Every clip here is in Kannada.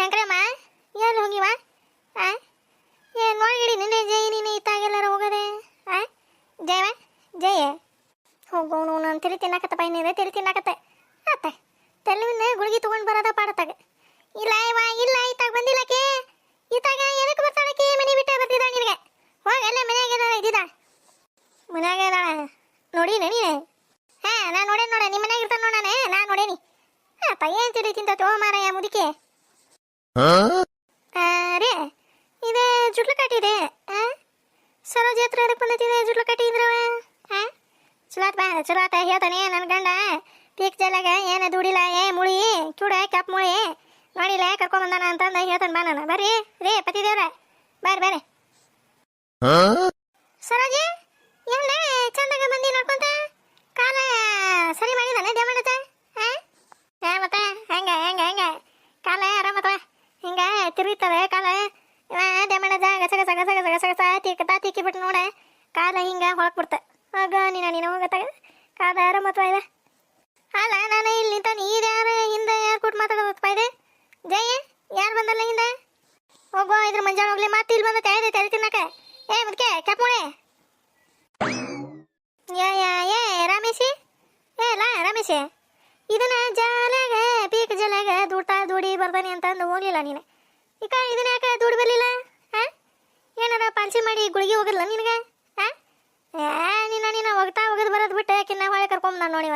ಶಂಕರಮ್ಮ ಎಲ್ಲಿ ಹೋಗಿವ ಏನು ನೋಡಿಡಿ ನಿನ್ನೆ ಜೈ ನೀನು ಇತ್ತಾಗೆಲ್ಲರ ಹೋಗದೆ ಜಯವ ಜಯ ಹೋಗೋನು ನಾನು ತಿಳಿ ತಿನ್ನಕತ್ತ ನೀರೇ ತಿಳಿ ತಿನ್ನಕತ್ತೆ ಆತ ತೆಲ್ಲಿನ ಗುಳಿಗೆ ತೊಗೊಂಡು ಬರೋದ ಪಾಡತ್ತಾಗ ಇಲ್ಲ ಇವ ಇಲ್ಲ ಇತ್ತಾಗ ಬಂದಿಲ್ಲಕ್ಕೆ ಇತ್ತಾಗ ಎದಕ್ಕೆ ಬರ್ತಾಳಕ್ಕೆ ಮನೆ ಬಿಟ್ಟೆ ಬರ್ತಿದ್ದಾಳೆ ನಿನಗೆ ಹೋಗಿ ಅಲ್ಲೇ ಮನ್ಯಾಗ ಇದ್ದಿದ್ದ ಮನ್ಯಾಗ ನೋಡಿ ನೀನೆ ನಾನು ನೋಡೇನಿ ನಿಮ್ಮ ಮನ್ಯಾಗ ಇರ್ತಾನೆ ನೋಡಾನೆ ನಾನು ನೋಡೇನಿ ಆತ ಏನು ತಿಳಿ ತಿಂತ ಮಾರಯ್ಯ ಮುದಿಕೆ ರೇ ಇದೆ ಜುಟ್ಲು ಕಟ್ಟಿದೆ ಸರೋಜಿ ಹತ್ರ ಎದಕ್ಕೆ ಬಂದೈತಿದೆ ಜುಟ್ಲು ಕಟ್ಟಿದ್ರವ ಚಲೋ ಆತ ಹೇಳ್ತಾನೆ ನನ್ನ ಗಂಡ ಪೀಕ್ ಜಲಾಗ ಏನು ದುಡಿಲ್ಲ ಮುಳಿ ಚೂಡ ಕ್ಯಾಪ್ ಮುಳಿ ನೋಡಿಲ್ಲ ಕರ್ಕೊಂಬಂದಾನ ಅಂತಂದ ಹೇಳ್ತಾನೆ ಬಾ ನಾನು ಬರ್ರಿ ರೇ ಪತಿದೇವ್ರ ಬರ್ರಿ ಸರೋಜಿ ಎಲ್ಲ ಚಂದಾಗ ಬಂದಿ ನೋಡ್ಕೊಂತ ಕಾಲ ಸರಿ ಮಾಡಿದಾನೆ ದೇವಣ್ಣತ ಮತ್ತೆ ಹೆಂಗ ಕಾಲ ಆರಾಮತ್ವ ಹಿಂಗ ತಿರುಗ್ತದೆ ಕಾಲ ದೇವಣ್ಣದ ಗಸ ಗಸ ಗಸ ಗಸ ಗಸ ಗಸ ತೀಕಿ ಬಿಟ್ಟು ನೋಡ ಕಾಲ ಹಿಂಗ ಹೊಳಕ್ ಬಿಡ್ತ ಆಗ ನೀನು ಹೋಗತ್ತಾಗ ಕಾಲ ಆರಾಮತ್ವ ಇದೆ ಅಲ್ಲ ನಾನು ಇಲ್ಲಿ ನಿಂತ ಯಾರು ಹಿಂದೆ ಯಾರು ಕೊಟ್ಟು ಮಾತಾಡೋದಪ್ಪ ಇದೆ ಜಯ ಯಾರು ಬಂದಲ್ಲ ಹಿಂದೆ ಹೋಗೋ ಇದ್ರ ಮಂಜಾಳ ಹೋಗ್ಲಿ ಮತ್ತೆ ಇಲ್ಲಿ ಬಂದ ತೆರೆ ತಿನ್ನಕ ಮುದ್ಕೆ ಕೆಪ್ಪುಳೆ ಏ ರಮೇಶಿ ರಮೇಶಿ ಇದನ್ನ ಜಾಲಾಗ ಪೀಕ್ ಜಲಾಗ ದುಡಿ ಬರ್ತಾನೆ ಅಂತಂದು ಹೋಗ್ಲಿಲ್ಲ ನೀನು ಈಗ ಇದನ್ನ ಯಾಕೆ ದುಡ್ಡು ಬರಲಿಲ್ಲ ಏನಾರ ಪಂಚಿ ಮಾಡಿ ಗುಳಿಗೆ ಹೋಗಿಲ್ಲ ನಿನಗೆ ನೀನು ಹೋಗ್ತಾ ಹೋಗೋದು ಬರೋದು ಬಿಟ್ಟು ಕಿನ್ನ ಹೊಳೆ ಕರ್ಕೊಂಬ ನಾನು ನೋಡಿವ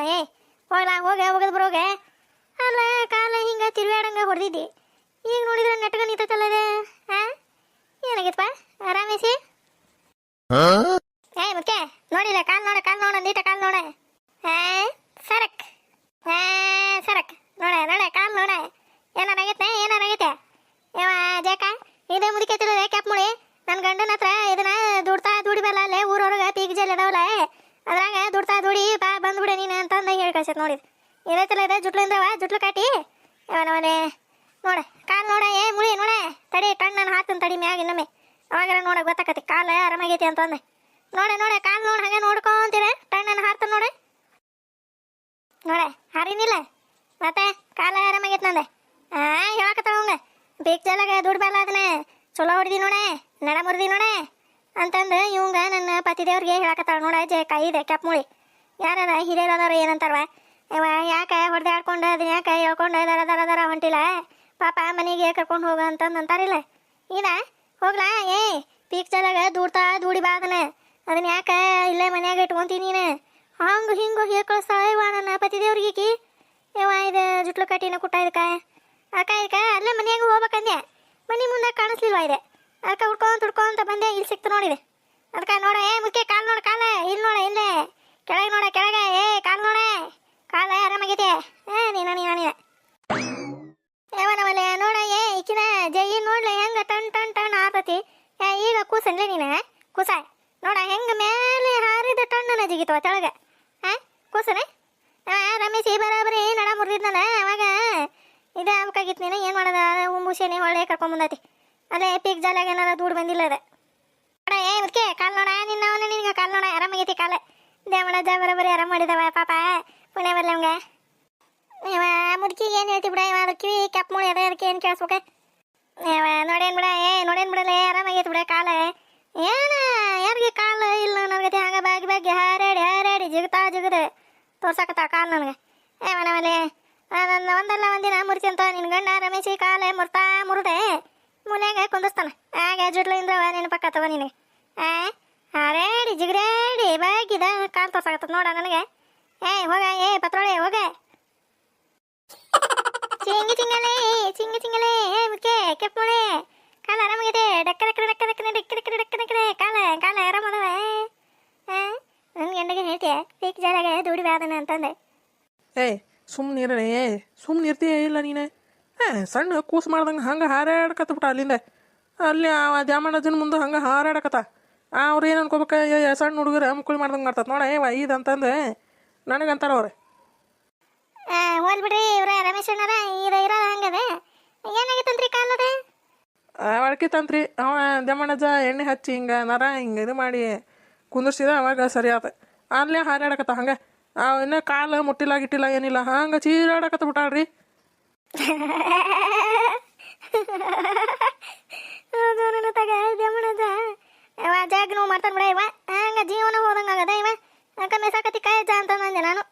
ಹೋಗ್ಲಾ ಹೋಗೋದು ಬರೋಗೆ ಅಲ್ಲ ಕಾಲ ಹಿಂಗೆ ತಿರುಗಾಡಂಗ ಹೊಡೆದಿದ್ದಿ ಈಗ ನೋಡಿದ್ರೆ ನೆಟ್ಗ ನಿಂತೈತಲ್ಲ ಏನಾಗಿತ್ತಪ್ಪ ರಮೇಶಿ ಮುದ್ಕೆ ನೋಡಿಲ್ಲ ಕಾಲ್ ನೋಡ ನೀಟ ಕಾಲ್ ನೋಡ ಸರಕ್ ನೋಡ ಕಾಲ್ ನೋಡ ಏನಾರಾಗೈತೆ ಜೇಕ ಇದೇ ಮುದುಕೆ ತಿರೋದೆ ಕ್ಯಾಪ್ ಮುಳಿ ನನ್ನ ಗಂಡನ ಹತ್ರ ಇದನ್ನ ದುಡಿ ಬಲ್ಲ ಅಲ್ಲೇ ಊರವ್ರಿಗೆ ಪೀಕ್ ಜಲ್ ಇದಾವಲ್ಲ ಅದ್ರಾಗ ದುಡಿ ಬಾ ಬಂದ್ಬಿಡೆ ನೀನು ಅಂತಂದ ಹೇಳಿ ಕಳ್ಸತ್ ನೋಡಿದ್ ಇದೈತಿಲ್ಲ ಇದೆ ಜುಟ್ಲು ಕಾಟಿ ಅವನೇ ನೋಡ ಕಾಲ್ ನೋಡ ಮುಳಿ ನೋಡ ತಡಿ ಕಣ್ಣನ್ನು ಹಾಕ್ತಾನೆ ತಡಿ ಮ್ಯಾಗ ಇನ್ನೊಮ್ಮೆ ಅವಾಗ ನೋಡ ಗೊತ್ತಾಕತಿ ಕಾಲ ಆರಾಮಾಗೈತಿ ಅಂತಂದೆ ನೋಡ ಕಾಲ್ ನೋಡ ಹಂಗೆ ನೋಡ್ಕೊಂತೀರ ಕಣ್ಣನ್ನು ಹಾಕ್ತಾನೆ ನೋಡ ಹಾರಿನಿಲ್ಲ ಮತ್ತೆ ಕಾಲ ಆರಾಮಾಗೈತಿ ನಂದೆ ಹೇಳಕತ್ತಾಳ ಅವಂಗ ಪೀಕ್ ಜಲಾಗ ದುಡ್ಡು ಬಲ್ಲ ಅದನ್ನ ಚಲೋ ಹೊಡ್ದಿ ನೋಡೆ ನಡ ಮುರಿದಿ ನೋಡೆ ಅಂತಂದು ಇವಂಗ ನನ್ನ ಪತಿದೇವ್ರಿಗೆ ಹೇಳಕತ್ತಾಳ ನೋಡ ಇದೆ ಕ್ಯಾಪ್ ಮುಳಿ ಯಾರ ಹಿರಿಯರದವ್ರು ಏನಂತಾರವ ಯಾಕೆ ಹೊಡೆದು ಆಡ್ಕೊಂಡು ಅದನ್ನ ಯಾಕೆ ಹೇಳ್ಕೊಂಡು ದರ ಹೊಂಟಿಲ್ಲ ಪಾಪ ಮನೆಗೆ ಕರ್ಕೊಂಡು ಹೋಗ ಅಂತಂದು ಅಂತಾರಿಲ್ಲ ಈಗ ಹೋಗ್ಲಾ ಪೀಕ್ ಜಲಾಗ ದುಡಿ ಬಾ ಅದನ್ನ ಯಾಕೆ ಇಲ್ಲೇ ಮನ್ಯಾಗ ಇಟ್ಕೊಂತೀನಿ ನೀನು ಹಂಗೆ ಹಿಂಗೆ ಹೇಗೆ ಕಳಿಸ್ತಾಳ ಇವ ನನ್ನ ಪತಿದೇವ್ರಿಗೆ ಇದು ಜುಟ್ಲು ಕಟ್ಟಿನ ಕುಟ್ಟ ಇದಕ್ಕ ಅಲ್ಲೇ ಮನ್ಯಾಗ ಹೋಗ್ಬೇಕಂದೆ ಮನೆ ಮುಂದೆ ಕಾಣಿಸ್ಲಿಲ್ವ ಇದೆ ಅದಕ್ಕೆ ಹುಡ್ಕೊಂತ ಬಂದೆ ಇಲ್ಲಿ ಸಿಕ್ತು ನೋಡಿದೆ ಅದಕ್ಕೆ ನೋಡ ಮುಖ್ಯ ಕಾಲ್ ನೋಡ ಕಾಲ ಇಲ್ಲಿ ನೋಡ ಇಲ್ಲೇ ಕೆಳಗೆ ನೋಡ ಕಾಲ್ ನೋಡ ಕಾಲ ಆರಾಮಾಗೈತೆ ನೀನ ಯಾವನವಲ್ಲ ನೋಡ ಈಕಿನ ಜೈ ನೋಡ್ಲ ಹೆಂಗ ಟಣ್ ಆತತಿ ಈಗ ಕೂಸನ್ಲೆ ನೀನ ಕೂಸ ನೋಡ ಹೆಂಗ ಮೇಲೆ ಹಾರಿದ ಟಣ್ಣನ ಜಿಗಿತವ ತೆಳಗ ಕೂಸನೆ ರಮೇಶ್ ಬರಾಬರಿ ನಡ ಮುರಿದಿದ್ನಲ್ಲ ಅವಾಗ ಇದೇ ಆಗ್ಬೇಕಾಗಿತ್ತು ನೀನು ಏನು ಮಾಡೋದ ಹುಂಬುಷೇನೆ ಹೊಳ್ಳೆ ಕರ್ಕೊಂಬಂದತಿ ಅದೇ ಪೀಕ್ ಜಾಲಾಗ ಏನಾರ ದುಡ್ಡು ಬಂದಿಲ್ಲ ಅದ ನೋಡ ಮುದ್ಕೆ ಕಾಲ್ ನೋಡ ನಿನಗೆ ಕಾಲ್ ನೋಡ ಆರಾಮಾಗೈತಿ ಕಾಲ ದೇವಣ ಬರೋಬರಿ ಆರಾಮ ಮಾಡಿದವ ಪಾಪ ಪುಣ್ಯ ಬರ್ಲಿ ಅವಂಗ ಮುದುಕಿಗೆ ಏನು ಹೇಳ್ತಿ ಬಿಡ ಅದು ಕಿವಿ ಕ್ಯಾಪ್ ಮಾಡಿ ಅದಕ್ಕೆ ಏನು ಕೇಳಿಸ್ಬೇಕ ನೋಡೇನ್ ಬಿಡಲ್ಲ ಆರಾಮಾಗೈತಿ ಬಿಡ ಕಾಲ ಯಾರಿಗೆ ಕಾಲು ಇಲ್ಲ ನನಗತಿ ಹಂಗ ಬಾಗಿ ಹಾರಾಡಿ ಜಿಗದ ತೋರ್ಸಕತ್ತ ಕಾಲು ನನಗೆ ಮನವಲ್ಲೇ ನನ್ನ ಒಂದಲ್ಲ ಒಂದಿನ ಮುರಿತಿ ಅಂತ ನಿನ್ನ ಗಂಡ ರಮೇಶಿ ಕಾಲ ಮುರಿದೆ ಮುನ್ಯಾಗ ಕುಂದಿಸ್ತಾನ ಆಗ ಜುಡ್ಲಿಂದ ನಿನ್ನ ಪಕ್ಕ ತಗೋ ನಿನಗೆ ಹಾರಾಡಿ ಜಿಗರಾಡಿ ಬಾಗಿದ ಕಾಲು ತೋರ್ಸಕತ್ತ ನೋಡ ನನಗೆ ಹೋಗ ಪತ್ರೋಳೆ ಹೋಗ ಚಿಂಗಲೆ ಮುಖ್ಯ ಕೆಪ್ಪಳೆ ಕಾಲ ಆರಾಮಾಗಿದೆ ಡಕ್ಕಡೆ ಕಾಲ ಆರಾಮದವ ನನ್ನ ಗಂಡಗೆ ಹೇಳ್ತೀಯ ಪೀಕ್ ಜಾಲಾಗ ದುಡಿ ಬಾದನ ಅಂತಂದೆ ಸುಮ್ಮನೆ ಇರ್ತೀಯ ಇಲ್ಲ ನೀನು ಸಣ್ಣ ಕೂಸು ಮಾಡ್ದಂಗೆ ಹಂಗೆ ಹಾರಾಡಕತ್ಬಿಟ್ಟ ಅಲ್ಲಿಂದ ಅಲ್ಲಿ ಆ ದ್ಯಾಮಣ್ಣಜನ ಮುಂದೆ ಹಂಗೆ ಹಾರಾಡಕತ್ತ ಅವ್ರು ಏನು ಅನ್ಕೋಬೇಕ ಸಣ್ಣ ಹುಡುಗರು ಮುಕ್ಕುಳಿ ಮಾಡ್ದಂಗೆ ಮಾಡ್ತತ್ ನೋಡ ಇದು ಅಂತಂದು ನನಗಂತಾರ ಅವ್ರೆ ಹೋಲ್ ಬಿಡ್ರಿ ಇವ್ರ ರಮೇಶ್ ಅಣ್ಣರ ಇರೋದು ಹಂಗದೆ ಏನಾಗಿತ್ತಂತ್ರಿ ಕಾಲದ ಒಳಕಿತ್ತಂತ್ರಿ ಅವ ದ್ಯಾಮಣ್ಣಜ ಎಣ್ಣೆ ಹಚ್ಚಿ ಹಿಂಗೆ ನರ ಹಿಂಗೆ ಇದು ಮಾಡಿ ಕುಂದಿರ್ಸಿದ ಅವಾಗ ಸರಿ ಆತ ಅಲ್ಲೇ ಹಾರಾಡಕತ್ತ ಹಂಗೆ ಇನ್ನೂ ಕಾಲು ಮುಟ್ಟಿಲ್ಲ ಗಿಟ್ಟಿಲ್ಲ ಏನಿಲ್ಲ ಹಂಗೆ ಚೀರಾಡಕತ್ತ ಬಿಟ್ಟಾಳ್ರಿ ಹೌದು ನನ್ನ ತಗ ದೇವಣದ ಇವ ಜಾಗ ನೋವು ಮಾಡ್ತಾನೆ ಬಿಡ ಇವ ಹಂಗ ಜೀವನ ಹೋದಂಗ ಆಗದ ಇವ ಕಮ್ಮಿ ಸಾಕತಿ ಕಾಯ್ಜ ಅಂತ ಅಂದೆ ನಾನು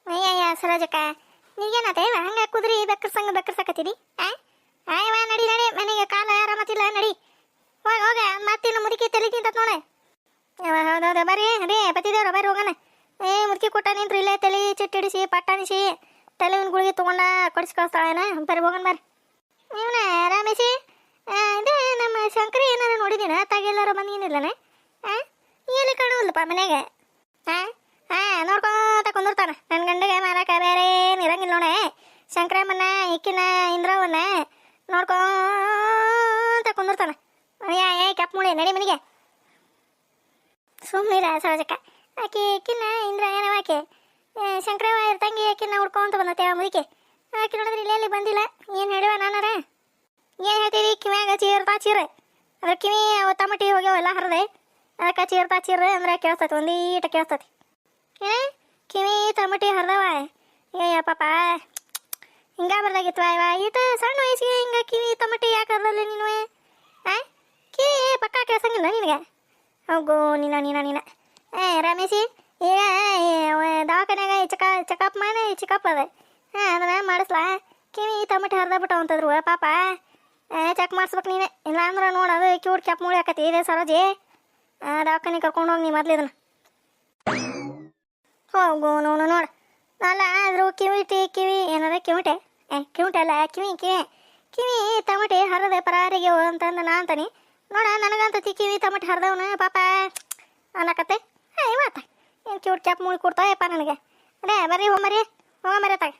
ಅಯ್ಯಯ್ಯ ಸರೋಜಕ್ಕ ನೀಗೇನತ ಇವ ಹಂಗ ಕುದುರಿ ಬೆಕ್ಕರ್ಸಕತ್ತೀರಿ ಇವ ನಡಿ ನಡಿ ಮನೆಗೆ ಕಾಲ ಆರಾಮತಿಲ್ಲ ನಡಿ ಹೋಗ ಹೋಗ ಮತ್ತಿನ್ನು ಮುದುಕಿ ತಲೆ ತಿಂತತ್ ನೋಡ ಹೌದೌದು ಬರ್ರಿ ರೀ ಬತ್ತಿದೇವ್ರ ಬರ್ರಿ ಹೋಗೋಣ ಮುದುಕಿ ಕೊಟ್ಟ ನಿಂತ್ರಿ ಇಲ್ಲೇ ತಲೆ ಚಿಟ್ಟಿಡಿಸಿ ಪಟ್ಟಾಣಿಸಿ ತಲೆವಿನ ಗುಳಿಗೆ ತೊಗೊಂಡ ಕೊಡಿಸಿ ಕಳಿಸ್ತಾಳೇನ ಬರ್ರಿ ಹೋಗೋಣ ಬರ್ರಿ ಇವನ ರಾಮೇಶಿ ಇದೇ ನಮ್ಮ ಶಂಕರಿ ಏನಾರ ನೋಡಿದ್ದೀನ ತಾಗೆಲ್ಲರೂ ಬಂದೇನಿಲ್ಲನೆ ಎಲ್ಲಿ ಕಾಣುವಲ್ಲಪ್ಪ ಮನೆಗೆ ನೋಡ್ಕೊಂತ ಕುಂದಿರ್ತಾನ ನನ್ನ ಗಂಡಗೆ ಮಾರಕ ಬೇರೆ ಏನು ಇರಂಗಿಲ್ಲ ನೋಡೆ ಶಂಕರಮ್ಮನ ಇಕ್ಕಿನ ಇಂದ್ರವನ್ನ ನೋಡ್ಕೊಂತ ಕುಂದಿರ್ತಾನ ಕೆಪ್ ಮುಳಿ ನಡಿ ಮನೆಗೆ ಸುಮ್ಮನಿರ ಸಹಜಕ್ಕ ಆಕೆ ಇಕ್ಕಿನ ಇಂದ್ರ ಏನವ ಆಕೆ ಶಂಕರವ್ವ ತಂಗಿ ಆಕಿನ ಹುಡ್ಕೊಂತ ಬಂದತ್ತೇವ ಮುದಿಕೆ ಆಕೆ ನೋಡಿದ್ರೆ ಇಲ್ಲಿ ಬಂದಿಲ್ಲ ಏನು ಹೇಳಿವ ನಾನಾರ ಏನು ಹೇಳ್ತೀರಿ ಕಿವ್ಯಾಗ ಚೀರ್ತಾ ಚೀರ ಅದ್ರ ಕಿವಿ ಅವ ತಮಟಿ ಹೋಗ್ಯಾವೆಲ್ಲ ಹರಿದೆ ಅದಕ್ಕೆ ಚೀರ್ತಾ ಚೀರ ಅಂದ್ರೆ ಕೇಳಿಸ್ತೈತಿ ಒಂದೀಟ ಕೇಳಿಸ್ತೈತಿ ಕಿವಿ ತಮಟಿ ಹರಿದವ ಏ ಪಾಪ ಹಿಂಗ ಬರ್ದಾಗಿತ್ವ ಇವ ಈಟ ಸಣ್ಣ ವಯಸ್ಸಿಗೆ ಹಿಂಗ ಕಿವಿ ತಮಟಿ ಯಾಕೆ ಹರಿದಲ್ಲ ನೀನು ಕಿವಿ ಪಕ್ಕ ಕೇಳ್ಸಂಗಿಲ್ಲ ನಿನಗೆ ಹೋಗು ನೀನ ರಮೇಶಿ ಈಗ ದವಾಖಾನ್ಯಾಗ ಚೆಕಪ್ ಮಾಡಿ ಚೆಕಪ್ ಅದ ಅದನ್ನ ಮಾಡಿಸ್ಲಾ ಕಿವಿ ತಮಟಿ ಹರಿದ ಬಿಟ್ಟವಂತದ್ರು ಪಾಪ ಚೆಕ್ ಮಾಡಿಸ್ಬೇಕು ನೀನೆ ಇಲ್ಲ ಅಂದ್ರೆ ನೋಡು ಅದು ಕ್ಯೂಟ್ ಕ್ಯಾಪ್ ಮೂಳಿ ಆಕತಿ ಇದೆ ಸರೋಜಿ ದವಾಖಾನೆ ಕರ್ಕೊಂಡು ಹೋಗಿ ನೀ ಮೊದ್ಲು ಇದನ್ನ ಹೋಗು ನೋಡು ನೋಡು ಅಲ್ಲ ಆದರೂ ಕಿವಿ ಏನಾರ ಕಿವಿಟೆ ಅಲ್ಲ ಕಿವಿ ತಮಟಿ ಹರಿದೆ ಪರಾರಿಗೆ ಅಂತಂದು ನಾ ಅಂತಾನೆ ನೋಡ ನನಗಂತ ಕಿವಿ ತಮಟಿ ಹರಿದವನು ಪಾಪ ಅನ್ನಕತ್ತೆ ಇವತ್ತ ಏನು ಕ್ಯೂಟ್ ಕ್ಯಾಪ್ ಮೂಳಿ ಕೊಡ್ತಾವಪ್ಪ ನನಗೆ ಅದೇ ಬರ್ರಿ ಹೋಗಮರಿ ತಾಗ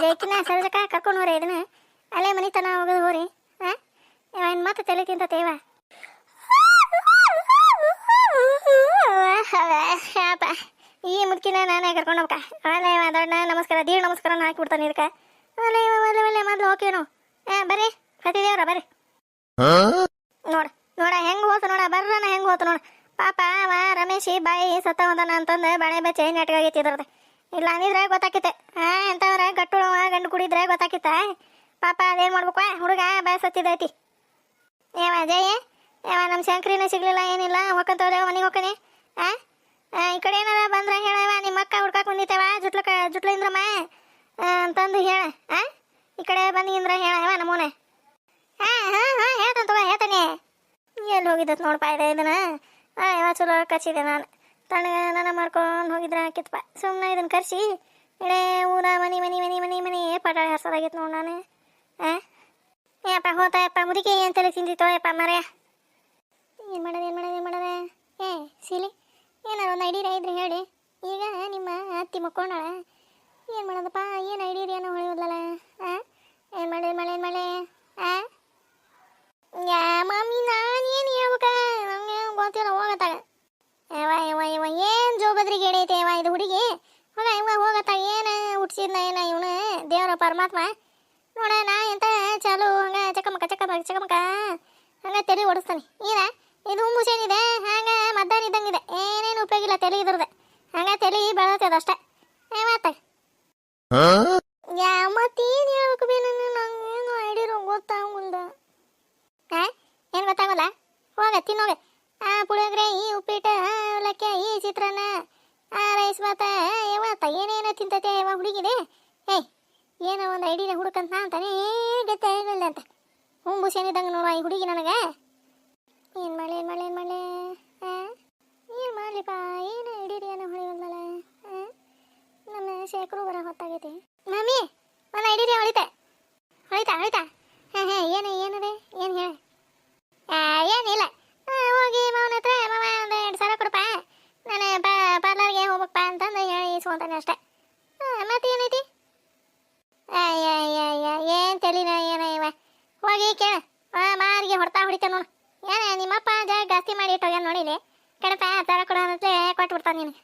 ಲೇಕಿನ ಸರೋಜಕ್ಕ ಕರ್ಕೊಂಡು ಹೋರಿ ಇದನ್ನ ಅಲ್ಲೇ ಮನಿತನ ಹೋಗೋದು ಹೋರಿ ಇನ್ನು ಮತ್ತೆ ತಲೆ ತಿಂತತೇವ ಈ ಮುದುಕಿನ ನಾನೇ ಕರ್ಕೊಂಡು ಹೋಗ್ಕ ಅಲ್ಲೇ ದೊಡ್ಡ ನಮಸ್ಕಾರ ದೀಡ್ ನಮಸ್ಕಾರ ಹಾಕಿಬಿಡ್ತಾನೆ ಇದಕ್ಕೆ ಅಲ್ಲೇ ಒಳ್ಳೆ ಮೊದಲು ಹೋಗ್ಯನು ಬರ್ರಿ ಕತಿದೇವ್ರ ಬರ್ರಿ ನೋಡ ಹೆಂಗೆ ಹೋತು ನೋಡ ಬರ್ರನ ಹೆಂಗೆ ಹೋತು ನೋಡ ಪಾಪ ಅವ ರಮೇಶಿ ಬಾಯಿ ಸತ್ತ ಹೋದನ ಅಂತಂದು ಬಾಳೆ ಬಚ್ಚೆ ನೆಟ್ಗಾಗೈತಿ ಇದ್ರದ್ದು ಇಲ್ಲ ಅಂದಿದ್ರೆ ಗೊತ್ತಾಕಿತ್ತೆ ಎಂತವ್ರ ಗಟ್ಟು ಗಂಡು ಕುಡಿದ್ರೆ ಗೊತ್ತಾಕಿತ್ತ ಪಾಪ ಅದೇನು ಮಾಡ್ಬೇಕು ಹುಡುಗ ಬಾಯಿ ಸತ್ತಿದೈತಿ ಜಯ ನಮ್ಮ ಶಂಕರಿನ ಸಿಗ್ಲಿಲ್ಲ ಏನಿಲ್ಲ ಹೊಕ್ಕಂತವ್ರೆ ಮನೆಗೆ ಹೋಗ್ಕನಿ ಈ ಕಡೆ ಏನಾರ ಬಂದ್ರೆ ಹೇಳವ ನಿಮ್ಮ ಅಕ್ಕ ಹುಡ್ಕಾಕ್ ಬಂದಿತ್ತವ ಜುಟ್ಲಿಂದ್ರಮ್ಮ ಅಂತಂದು ಹೇಳ ಈ ಕಡೆ ಬಂದಿಂದ್ರ ಹೇಳವ ನಮ್ಮನೆ ಹೇಳ್ತಾನೆ ಎಲ್ಲಿ ಹೋಗಿದ್ದತ್ ನೋಡಪ್ಪ ಇದನ್ನ ಯಾವ ಚಲೋ ಕಚ್ಚಿದೆ ನಾನು ತಣ್ಣಗೆ ನನ್ನ ಮಾಡ್ಕೊಂಡು ಹೋಗಿದ್ರೆ ಹಾಕಿತ್ತಪ್ಪ ಸುಮ್ಮನೆ ಇದನ್ನು ಕರ್ಸಿ ಇಡೇ ಊರ ಮನಿ ಪಟಾಳ ಹರ್ಸೋದಾಗಿತ್ತು ನೋಡಿ ನಾನು ಏಪ್ಪ ಹೋತಯಪ್ಪ ಮುದುಕಿ ಏನು ತಲೆ ತಿಂದಿತ್ತೋ ಯಪ್ಪ ಮರ್ಯ ಏನು ಮಾಡದೆ ಸಿಲಿ ಏನಾರ ಒಂದು ಐಡಿಯಾ ಇದ್ರೆ ಹೇಳಿ ಈಗ ನಿಮ್ಮ ಅತ್ತಿ ಮಕ್ಕೊಂಡಾಳ ಏನು ಮಾಡೋದಪ್ಪ ಏನು ಐಡಿಯಾ ಏನೋ ಹೊಳಿಯೋದಲ್ಲ ಏನು ಮಳೆ ಮಮ್ಮಿ ನಾನು ಏನು ಹೇಳ್ಬೇಕ ನಂಗೆ ಗೊತ್ತಿಲ್ಲ ಹೋಗತ್ತಾಗ ಇವ ಏನು ಜೋಬದ್ರಿಗೆ ಎಡೈತೆ ಇದು ಹುಡುಗಿ ಹೋಗತ್ತಾಗ ಏನು ಹುಟ್ಸಿದ್ನ ಇವನು ದೇವರ ಪರಮಾತ್ಮ ನೋಡ ನಾ ಎಂತ ಚಾಲು ಹಂಗ ಚಕಮಕ ಹಂಗ ತಲೆ ಓಡಿಸ್ತಾನೆ ಇದು ಹುಂಬುಸೇನಿದೆ ಹಂಗ ಮದ್ದಾನ ಇದ್ದಂಗಿದೆ ಏನೇನು ಉಪಯೋಗ ಇಲ್ಲ ತಲೆ ಇದ್ರದೆ ಹಂಗ ತಲೆ ಬೆಳತದ ಅಷ್ಟೇ ಮಾತಾಗ ಮತ್ತೇನು ಹೇಳ್ಬೇಕು ಬೇ ನಂಗೇನು ಐಡಿಯಾ ಗೊತ್ತಾಗಲ್ಲ ಏನು ಗೊತ್ತಾಗಲ್ಲ ಹೋಗ ತಿನ್ನೋಗ ಪುಳಿಯೋಗರೆ ಈ ಉಪ್ಪಿಟ್ಟು ಅವಲಕ್ಕಿ ಈ ಚಿತ್ರಾನ್ನ ರೈಸ್ ಭಾತ ಯಾವತ್ತ ಏನೇನೋ ತಿಂತತೆ ಯಾವ ಹುಡುಗಿದೆ ಏನೋ ಒಂದು ಐಡಿಯಾ ಹುಡುಕಂತ ಅಂತಾನೆ ಗೊತ್ತಾಗಲ್ಲ ಅಂತ ಹುಂಬುಸೇನಿದ್ದಂಗೆ ನೋಡುವ ಈ ಹುಡುಗಿ ನನಗೆ ಏನು ಮಾಡಲಿಪ್ಪ ಏನು ಐಡಿಯಾ ಹೊಳಿವಲ್ಲ ನಮ್ಮ ಶೇಖರು ಬರೋ ಹೊತ್ತಾಗೈತಿ ಮಮ್ಮಿ ಒಂದು ಐಡಿಯಾ ಹೊಳಿತಾ ಏನಿದೆ ಏನು ಹೇಳ ಏನಿಲ್ಲ ಹೋಗಿ ಮಾವನ ಹತ್ರ ಮಾವ ಒಂದು 2 ಸಾವಿರ ಕೊಡಪ್ಪ ನಾನು ಪಾರ್ಲರ್ಗೆ ಹೋಗ್ಬೇಕಪ್ಪ ಅಂತಂದು ಹೇಳಿ ಇಸ್ಕೊಂತಾನೆ ಅಷ್ಟೇ ಮತ್ತೇನೈತಿ ಏನು ತಲೆನ ಏನ ಇವ ಹೋಗಿ ಕೇಳ ಮಾರಿಗೆ ಹೊಡಿತ ನೋಡು ನಿಮ್ಮಪ್ಪ ಜಾಸ್ತಿ ಮಾಡಿ ಇಟ್ಟೋಗ್ಯ ನೋಡಿಲಿ ಕಡಪ 10 ಸಾವಿರ ಕೊಡೋ ಅಂತಲೇ ಕೊಟ್ಬಿಡ್ತಾನೆ ನಿನಗೆ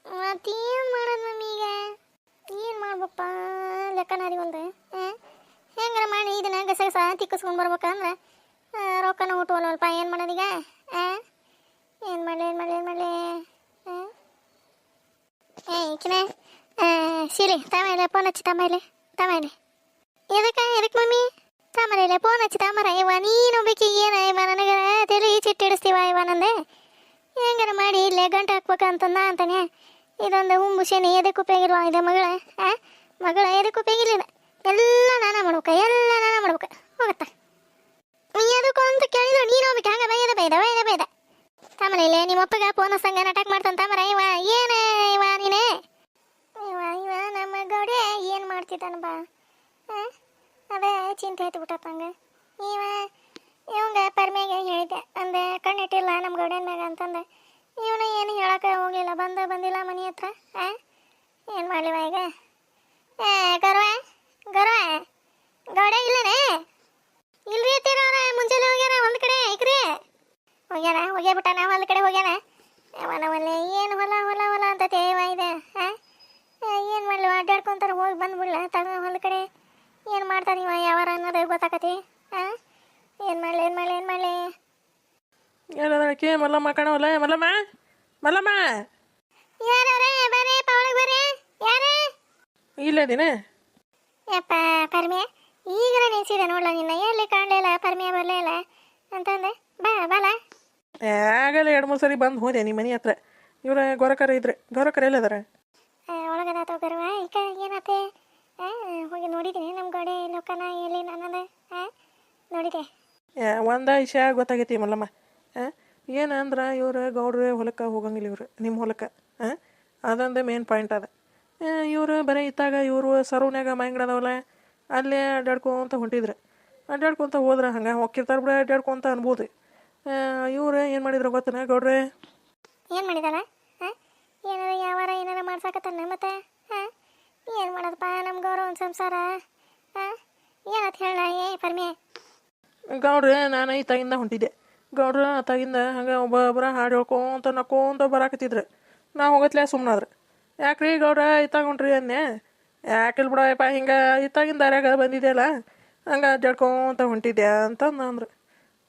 ಮತ್ತೇನು ಮಾಡೋದು ಮಮ್ಮಿ ಈಗ ಏನು ಮಾಡ್ಬೇಕಪ್ಪ ಲೆಕ್ಕನಾರಿ ಒಂದು ಹೆಂಗಾರ ಮಾಡಿ ಇದನ್ನ ಗಸಗಸ ತಿಕ್ಕಿಸ್ಕೊಂಡು ಬರ್ಬೇಕಂದ್ರೆ ರೊಕ್ಕನ ಹುಟ್ಟುವಲ್ವಲ್ಪ ಏನು ಮಾಡೋದೀಗ ಏನು ಮಾಡಲಿ ಈಕಿನ ಶಿಲಿ ತಮೇಲೆ ಫೋನ್ ಹಚ್ಚಿ ತಮೇಲೆ ತಮೇಲೆ ಎದಕ್ಕೆ ಮಮ್ಮಿ ತಮರೇಲೆ ಫೋನ್ ಹಚ್ಚಿ ತಮರ ಇವ ನೀನು ಬೇಕಿ ಏನ ಇವ ನನಗೆ ತಲೆ ಚಿಟ್ಟಿಡಿಸ್ತೀವ ಇವ ನಂದೆ ಹೆಂಗಾರ ಮಾಡಿ ಇಲ್ಲೇ ಗಂಟು ಹಾಕ್ಬೇಕಂತಂದ ಅಂತಾನೆ ಇದೊಂದು ಹುಂಬು ಶನಿ ಎದಕ್ಕೆ ಉಪಯೋಗಿಲ್ವ ಇದೆ ಮಗಳ ಎದಕ್ಕೆ ಉಪಯೋಗಿಲ್ಲ ಎಲ್ಲ ನಾನ ಮಾಡ್ಬೇಕು ಹೋಗತ್ತ ನೀ ಅದಕ್ಕೂ ಅಂತ ಕೇಳಿದ್ರು ನೀನು ಹೋಗ್ಬೇಕು ಹಂಗೆ ಬೈದ ತಮರೇಲೆ ನಿಮ್ಮಪ್ಪಗ ಫೋನ್ ಸಂಗ ನಾಟಕ ಮಾಡ್ತಾನ ತಮರ ಇವ ಏನ ಇವ ನೀನೆ ಇವ ನಮ್ಮ ಗೌಡೆ ಏನು ಮಾಡ್ತಿದ್ದಾನ ಬಾ ಅದೇ ಚಿಂತೆ ಆಯ್ತು ಬಿಟ್ಟಪ್ಪ ಹಂಗೆ ಇವಂಗ ಪರ್ಮೆಗೆ ಹೇಳಿದ್ದೆ ಅಂದೆ ಕಣ್ಣಿಟ್ಟಿಲ್ಲ ನಮ್ಮ ಗೌಡನ ಮ್ಯಾಗ ಅಂತಂದೆ ಇವನು ಏನು ಹೇಳಕ್ಕೆ ಹೋಗಲಿಲ್ಲ ಬಂದಿಲ್ಲ ಮನೆ ಹತ್ರ ಏನು ಮಾಡಲಿವ ಈಗ ಗೌಡ ಇಲ್ಲನೇ ಇಲ್ರಿ ಅತ್ತೀರವ್ರ ಮುಂಜಾನೆ ಹೋಗ್ಯಾರ ಒಂದು ಕಡೆ ಐಕ್ರಿ ಹೋಗ್ಯಾಬಿಟ್ಟಾನ ಒಂದು ಕಡೆ ಹೋಗ್ಯಾನ ಅವನವಲ್ಲೇ ಏನು ಹೊಲ ಅಂತ ತೇವ ಇದೆ ಏನು ಮಾಡಲಿ ಅಡ್ಡಾಡ್ಕೊಂತಾರ ಹೋಗಿ ಬಂದ್ಬಿಡ್ಲ ತಗ ಹೊಲ ಕಡೆ ಏನು ಮಾಡ್ತಾನೆ ಇವ ಯಾವಾರ ಅನ್ನೋದು ಗೊತ್ತಾಕತಿ ಏನು ಮಾಡಲಿ ಏನದಕ್ಕೆ ಮಲ್ಲಮ್ಮ ಕಾಣವಲ್ಲ ಮಲ್ಲಮ್ಮ ಯಾರವ್ರೆ ಬರ್ರಿ ಒಳಗೆ ಬರ್ರಿ ಯಾರೇ ಇಲ್ಲದಿನ ಯಪ್ಪ ಪರ್ಮಿಯ ಈಗರ ನಿಲ್ಸಿದೆ ನೋಡ್ಲ ನಿನ್ನ ಎಲ್ಲಿ ಕಾಣಲಿಲ್ಲ ಪರ್ಮಿಯ ಬರಲೇ ಇಲ್ಲ ಅಂತಂದೆ ಬಾಲ ಆಗಲ್ಲ 2-3 ಸರಿ ಬಂದು ಹೋದೆ ನಿಮ್ಮ ಮನೆ ಹತ್ರ ಇವ್ರ ಗೊರಕರ ಎಲ್ಲದಾರ ಒಳಗದಾತ ಗರ್ವ ಈಗ ಏನತ್ತೆ ಹೋಗಿ ನೋಡಿದ್ದೀನಿ ನಮ್ಮ ಗೋಡೆ ಲೋಕನ ಎಲ್ಲಿ ನನ್ನದು ನೋಡಿದೆ ಒಂದ ವಿಷಯ ಗೊತ್ತಾಗೈತಿ ಮಲ್ಲಮ್ಮ ಏನಂದ್ರೆ ಇವ್ರು ಗೌಡ್ರ ಹೊಲಕ್ಕೆ ಹೋಗಂಗಿಲ್ಲ ಇವ್ರು ನಿಮ್ಮ ಹೊಲಕ್ಕೆ ಅದೊಂದು ಮೇನ್ ಪಾಯಿಂಟ್ ಅದ ಇವರು ಬರೀ ಇತ್ತಾಗ ಇವರು ಸರೂನ್ಯಾಗ ಮೈಂಗ್ಳದವಲ್ಲ ಅಲ್ಲೇ ಅಡ್ಡಾಡ್ಕೊಂತ ಹೊಂಟಿದ್ರು ಅಡ್ಡಾಡ್ಕೊಂತ ಹೋದ್ರೆ ಹಂಗೆ ಹೋಗಿರ್ತಾರೆ ಬಿಡ ಅಡ್ಡಾಡ್ಕೊಂತ ಅನ್ಬೋದು ಇವ್ರು ಏನು ಮಾಡಿದ್ರು ಗೊತ್ತನ ಗೌಡ್ರೆ ಏನು ಮಾಡಿದಾರ ಏನಾರ ಮಾಡ್ಸಾಕತ್ತಾನ ಮತ್ತೆ ಏನು ಮಾಡೋದಪ್ಪ ನಮ್ಮ ಗೌರವ ಒಂದು ಸಂಸಾರ ಏನಂತ ಹೇಳ ಪರ್ಮೆ ಗೌಡ್ರೆ ನಾನು ಇತ್ತಾಗಿಂದ ಹೊಂಟಿದ್ದೆ ಗೌಡ್ರ ಅತ್ತಾಗಿಂದ ಹಂಗೆ ಒಬ್ಬೊಬ್ಬರ ಹಾಡು ಹೇಳ್ಕೊಂತ ನಕ್ಕೊಂತ ಬರಾಕತ್ತಿದ್ರು ನಾ ಹೋಗತ್ಲೆ ಸುಮ್ಮನಾದ್ರೆ ಯಾಕ್ರಿ ಗೌಡ್ರ ಇತ್ತಾಗ ಹೊಂಟ್ರಿ ಅಂದೆ ಯಾಕಿಲ್ ಬಿಡಪ್ಪ ಹಿಂಗೆ ಇತ್ತಾಗಿಂದ ದಾರ್ಯಾಗ ಬಂದಿದ್ದೆಲ್ಲ ಹಂಗೆ ಅಡ್ಡಾಡ್ಕೊಂತ ಹೊಂಟಿದ್ದೆ ಅಂತಂದ್ರೆ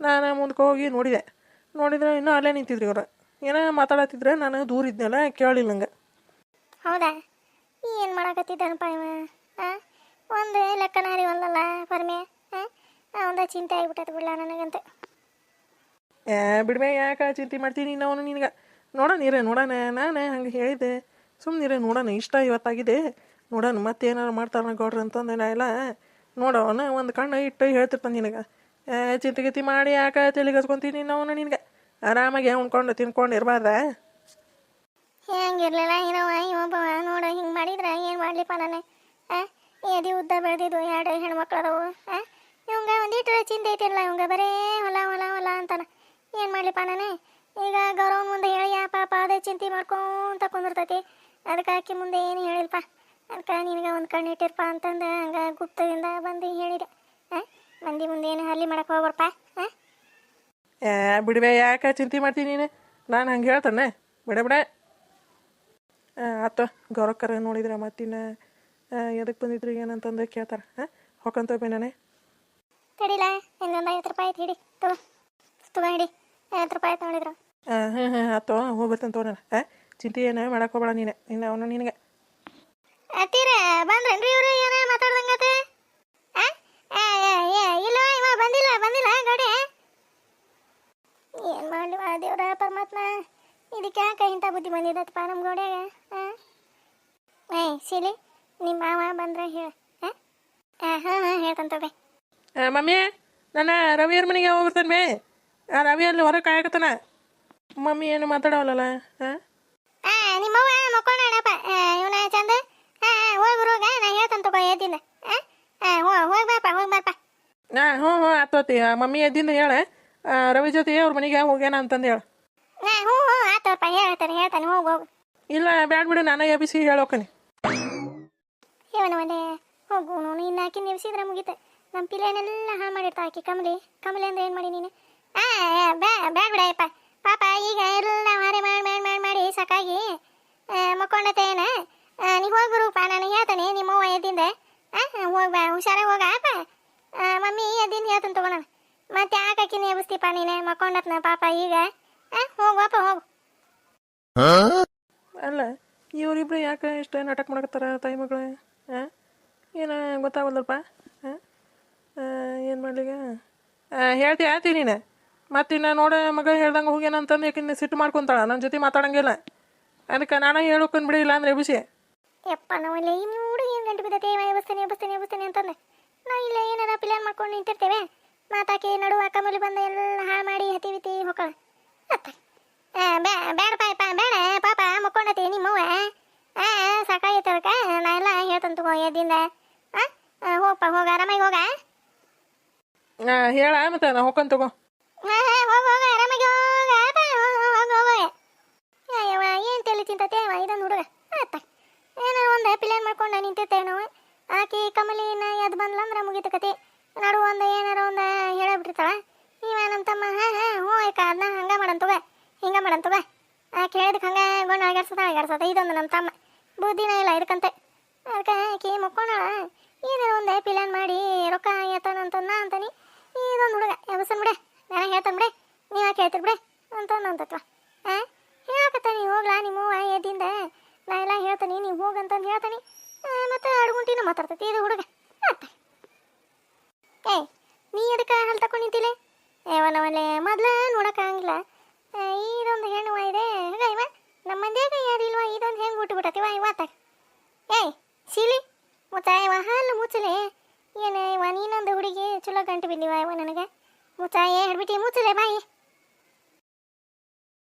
ನಾನು ಮುಂದಕ್ಕೆ ಹೋಗಿ ನೋಡಿದ್ರೆ ಇನ್ನೂ ಅಲ್ಲೇ ನಿಂತಿದ್ರಿ ಅವ್ರು ಏನೋ ಮಾತಾಡತ್ತಿದ್ರೆ ನಾನು ದೂರ ಇದ್ನಲ್ಲ ಕೇಳಿಲ್ಲ ನಂಗೆ ಹೌದಾ ಏನು ಮಾಡಕತ್ತಿದ್ದಾನಪ್ಪ ಇವ ಒಂದು ಲೆಕ್ಕನ ಹರಿವಲ್ಲಲ್ಲ ಪರ್ಮೆ ಒಂದು ಚಿಂತೆ ಆಗಿಬಿಟ್ಟೈತೆ ಬಿಡಲ್ಲ ನನಗಂತ ಬಿಡ್ಬೇ ಯಾಕೆ ಚಿಂತೆ ಮಾಡ್ತೀನಿ ನಾವು ನಿನಗೆ ನೋಡೋಣ ನಾನು ಹಂಗೆ ಹೇಳಿದ್ದೆ ಸುಮ್ಮನಿರೇ ನೋಡೋಣ ಇಷ್ಟ ಇವತ್ತಾಗಿದೆ ನೋಡೋಣ ಮತ್ತೇನಾರು ಮಾಡ್ತಾರ ಗೌಡ್ರ ಅಂತಂದೆ ನಾ ಎಲ್ಲ ನೋಡೋಣ ಒಂದು ಕಣ್ಣು ಇಟ್ಟು ಹೇಳ್ತಿರ್ತಾನೆ ನಿನಗೆ ಚಿಂತೆ ಮಾಡಿ ಯಾಕೆ ತಲೆಗಸ್ಕೊಂತೀನಿ ನಾವು ನಿನಗೆ ಆರಾಮಾಗಿ ಉಣ್ಕೊಂಡು ತಿನ್ಕೊಂಡು ಇರಬಾರ್ದ ಹೆಂಗಿರ್ಲಿಲ್ಲ ಇವೊಬ್ಬ ನೋಡು ಹಿಂಗೆ ಮಾಡಿದ್ರೆ ಏನು ಮಾಡಲಿಪ್ಪ ನಾನು ಎದಿ ಉದ್ದ ಬೆಳೆದಿದ್ದು 2 ಹೆಣ್ಮಕ್ಳು ಅದಾವು ಇವಂಗ ಒಂದಿಟ್ಟು ಚಿಂತೆ ಐತಿರಲ್ಲ ಇವಂಗ ಬರೇ ಹೊಲ ಅಂತಾನ ಏನು ಮಾಡಲಿಪ್ಪ ನಾನು ಈಗ ಗೌರವನ ಮುಂದೆ ಹೇಳಿ ಪಾಪ ಅದೇ ಚಿಂತೆ ಮಾಡ್ಕೊಂತ ಕುಂದಿರ್ತೈತಿ ಅದಕ್ಕೆ ಆಕಿ ಮುಂದೆ ಏನು ಹೇಳಿಲ್ಪ ಅದಕ್ಕೆ ನಿನಗೆ ಒಂದು ಕಣ್ಣು ಇಟ್ಟಿರಪ್ಪ ಅಂತಂದು ಹಂಗೆ ಗುಪ್ತದಿಂದ ಬಂದು ಹೇಳಿದೆ ಮಂದಿ ಮುಂದೆ ಏನು ಹಲ್ಲಿ ಮಾಡಕ್ಕೆ ಹೋಗ್ಬಾರಪ್ಪ ಬಿಡ್ಬೇ ಯಾಕೆ ಚಿಂತೆ ಮಾಡ್ತೀನಿ ನೀನು ನಾನು ಹಂಗೆ ಹೇಳ್ತಾನೆ ಬಿಡ ಆತ ಗೌರಕ್ಕರ ನೋಡಿದ್ರೆ ಮತ್ತಿನ್ನ ಎದಕ್ಕೆ ಬಂದಿದ್ರು ಏನಂತಂದು ಕೇಳ್ತಾರೆ ಹೊಕ್ಕಂತ ಬೇನೇ ತಡಿಲ್ಲ ಇನ್ನೊಂದು 50 ರೂಪಾಯಿ ಆಯ್ತು ಹಿಡಿ ತಗೋ ಹಿಡಿ 50 ರೂಪಾಯಿ ಆಯ್ತು ನೋಡಿದ್ರು ಹಾಂ ಆತೋ ಹೋಗ್ಬರ್ತೇನೆ ತಗೋ ನಾನು ಚಿಂತೆ ಏನು ಮಾಡಕ್ಕೆ ಹೋಗ್ಬೇಡ ನೀನು ಅವನು ನಿನಗೆ ಅತ್ತೀರ ಬಂದ್ರೇನ್ರಿ ಇವರು ಏನೋ ಮಾತಾಡ್ದಂಗತ್ತೆ ಇಲ್ಲ ಇವ ಬಂದಿಲ್ಲ ಗೌಡೆ ಏನು ಮಾಡಲಿ ದೇವ್ರ ಪರಮಾತ್ಮ ಇದಕ್ಕೆ ಯಾಕೆ ಇಂಥ ಬುದ್ಧಿ ಬಂದಿದ್ದಪ್ಪ ನಮ್ಮ ಗೋಡೆಗೆ ಶಿಲಿ ನಿಮ್ಮ ಮಾವ ಬಂದ್ರೆ ಹೇಳ ಹಾಂ ಹೇಳ್ತಾನೆ ತಗೋ ಮಮ್ಮಿ ನಾನು ರವಿಯರ ಮನೆಗೆ ಹೋಗ್ಬರ್ತೇನೆ ಮೇ ರವಿ ಅಲ್ಲಿ ಹೊರಗೆ ಕಾಯಕತ್ತಾನ ಮಮ್ಮಿ ಏನು ಮಾತಾಡವಲ್ಲ ನಿಮ್ಮವ್ವ ಮಕ್ಕೊಂಡಪ್ಪ ಇವನ ಚಂದ ಹೋಗ್ಬರೋಗ ನಾ ಹೇಳ್ತಾನೆ ತಗೋ ಎದ್ದಿಂದ ಹೋಗಿ ಬಾರಪ್ಪ ಹ್ಞೂ ಆತೋತಿ ಮಮ್ಮಿ ಎದ್ದಿಂದ ಹೇಳ ರವಿ ಜೊತೆ ಅವ್ರ ಮನೆಗೆ ಹೋಗ್ಯಾನ ಅಂತಂದು ಹೇಳು ಹ್ಞೂ ಆತಪ್ಪ ಹೇಳ್ತಾನೆ ಹೋಗು ಇಲ್ಲ ಬ್ಯಾಡ್ ಬಿಡು ನಾನು ಎಬ್ಬಿಸಿ ಹೇಳೋಕನಿ ಇವನ ಒಂದೇ ಹೋಗು ನೋನು ಇನ್ನು ಹಾಕಿ ನಿಲ್ಸಿದ್ರೆ ಮುಗೀತೆ ನಮ್ಮ ಪಿಲೆನೆಲ್ಲ ಹಾಳು ಮಾಡಿರ್ತಾ ಆಕಿ ಕಮಲಿ ಅಂದ್ರೆ ಏನು ಮಾಡಿ ನೀನು ಬ್ಯಾಡ್ ಬಿಡಪ್ಪ ಪಾಪ ಈಗ ಎಲ್ಲ ಹಾರೆ ಮಾಡಿ ಸಾಕಾಗಿ ಮಕ್ಕೊಂಡತೇನ ನೀವು ಹೋಗ್ಬರೂಪ ನಾನು ಹೇಳ್ತಾನೆ ನಿಮ್ಮವ್ವ ಎದ್ದಿಂದ ಹೋಗ್ಬಾ ಹುಷಾರಾಗಿ ಹೋಗಪ್ಪ ಮಮ್ಮಿ ಎದ್ದಿಂದ ಹೇಳ್ತಾನೆ ತಗೋಣ ಮತ್ತೆ ಯಾಕೆ ಎಬ್ಬಿಸ್ತೀಪ ನೀನು ಮಕ್ಕೊಂಡತ್ನ ಪಾಪ ಈಗ ಹೋಗುವಪ್ಪ ಹೋಗು ಅಲ್ಲ ಇವರಿಬ್ರು ಯಾಕೆ ಇಷ್ಟು ನಾಟಕ ಮಾಡಕತ್ತಾರ ತಾಯಿ ಮಗಳು ಹಾಂ ಏನು ಗೊತ್ತಾಗಲ್ಲಪ್ಪ ಹಾಂ ಏನು ಮಾಡ್ಲಿಗ ಹೇಳ್ತಿ ನೀನು ಮತ್ತಿನ್ನು ನೋಡ ಮಗ ಹೇಳ್ದಂಗೆ ಹೋಗ್ಯಾನಂತಂದು ಯಾಕೆ ಸಿಟ್ಟು ಮಾಡ್ಕೊತಾಳ ನನ್ನ ಜೊತೆ ಮಾತಾಡಂಗಿಲ್ಲ ಅದಕ್ಕೆ ನಾನು ಹೇಳೋಕನ್ ಬಿಡಿ ಇಲ್ಲ ಅಂದರೆ ಎಬ್ಬಿಸಿ ಯಪ್ಪ ನಾವಲ್ಲಿ ಇನ್ನು ಹುಡುಗಿ ಏನು ಗಂಟು ಬಿದ್ದತೆ ಎಬ್ಬಸ್ತಾನೆ ಅಂತಂದೆ ನಾವು ಇಲ್ಲ ಏನಾರ ಪ್ಲಾನ್ ಮಾಡ್ಕೊಂಡು ನಿಂತಿರ್ತೇವೆ ಮಾತಾಕಿ ನಡುವ ಕಮಲಿ ಬಂದ ಎಲ್ಲ ಹಾಳು ಮಾಡಿ ಹತಿ ಹೋಗಳ ಅತ್ತ ಬೇಡಪ್ಪ ಬೇಡ ಪಾಪ ಮುಕ್ಕೊಂಡತಿ ನಿಮ್ಮವ್ವ ಸಾಕಾಗೈತಳಕ ನಾ ಎಲ್ಲ ಹೇಳ್ತಂತ ತಗೋ ಎದ್ದಿಂದ ಹೋಗಪ್ಪ ಹೋಗ ಆರಾಮಾಗಿ ಹೋಗ ಹೇಳ ಮತ್ತೆ ನಾ ಹೋಗ್ಕೊಂತ ತಗೋ ಹೋಗ ಆರಾಮಾಗಿ ಹೋಗ ಅಯ್ಯವ್ವ ಏನು ತಲೆ ತಿಂತತೇವ ಇದೊಂದು ಹುಡುಗ ಆತ ಏನೋ ಒಂದು ಪ್ಲಾನ್ ಮಾಡ್ಕೊಂಡು ನಿಂತಿರ್ತೇವೆ ನಾವು ಆಕಿ ಕಮಲಿನ ಎದ್ದು ಬಂದ್ಲಂದ್ರೆ ಮುಗಿತ ಕತೆ ನಡು ಒಂದು ಏನಾರ ಒಂದು ಹೇಳಬಿಟ್ಟಿರ್ತಾಳ ಇವ ನಮ್ಮ ತಮ್ಮ ಹ್ಞೂ ಆಯ್ಕ ಅದನ್ನ ಹಂಗೆ ಮಾಡಂತಗ ಹಿಂಗೆ ಮಾಡಂತಗ ಆಕೆ ಹೇಳಿದಕ್ಕೆ ಹಂಗೆ ಗೊಂಡು ಅಗಾಡ್ಸದ ಇದೊಂದು ನಮ್ಮ ತಮ್ಮ ಬುದ್ಧಿನ ಇಲ್ಲ ಇದಕ್ಕಂತೆ ಅದಕ್ಕೆ ಆಕಿ ಮುಕ್ಕೊಂಡಾಳ ಏನಾರ ಒಂದು ಪ್ಲಾನ್ ಮಾಡಿ ರೊಕ್ಕ ಏತಾನಂತಂದ ಅಂತಾನೆ ಇದೊಂದು ಹುಡುಗ ಎಬಸನ್ ಬಿಡೆ ನಾನು ಹೇಳ್ತಾನೆ ಬಿಡೆ ನೀವು ಯಾಕೆ ಹೇಳ್ತೀರಿ ಬಿಡೆ ಅಂತತ್ವ ಹೇಳಕತ್ತ ನೀವು ಹೋಗ್ಲಾ ನಿಮ್ಮ ಎದ್ದಿಂದ ನಾ ಎಲ್ಲ ಹೇಳ್ತಾನೆ ನೀವು ಹೋಗಂತಂದು ಹೇಳ್ತಾನೆ ಮತ್ತೆ ಅಡ್ಗುಂಟಿನ ಮಾತಾಡ್ತೈತಿ ಇದು ಹುಡುಗ ನೀ ಅದಕ್ಕೆ ಹಲ್ ತಕೊಂಡು ನಿಂತಿಲ್ಲ ಅವನವಲ್ಲೇ ಮೊದ್ಲು ನೋಡೋಕ್ಕಾಗಿಲ್ಲ ಇದೊಂದು ಹೆಣ್ಣು ಇದೆ ಹಂಗ ಇವ ನಮ್ಮ ಮಂದ್ಯಾಗ ಯಾರಿಲ್ವ ಇದೊಂದು ಹೆಂಗೆ ಬಿಟ್ಟುಬಿಟ್ಟತಿವ ಇವತ್ತಾಗ ಶೀಲಿ ಮುಚ್ಚ ಇವ ಹಾಲು ಮುಚ್ಚಲೆ ಏನು ಇವ ನೀನೊಂದು ಹುಡುಗಿ ಚಲೋ ಗಂಟು ಬಿದ್ದಿವ ಇವ ನನಗೆ ಮುಚ್ಚ ಹಿಡ್ಬಿಟ್ಟು ಮುಚ್ಚಲೆ ಬಾಯಿ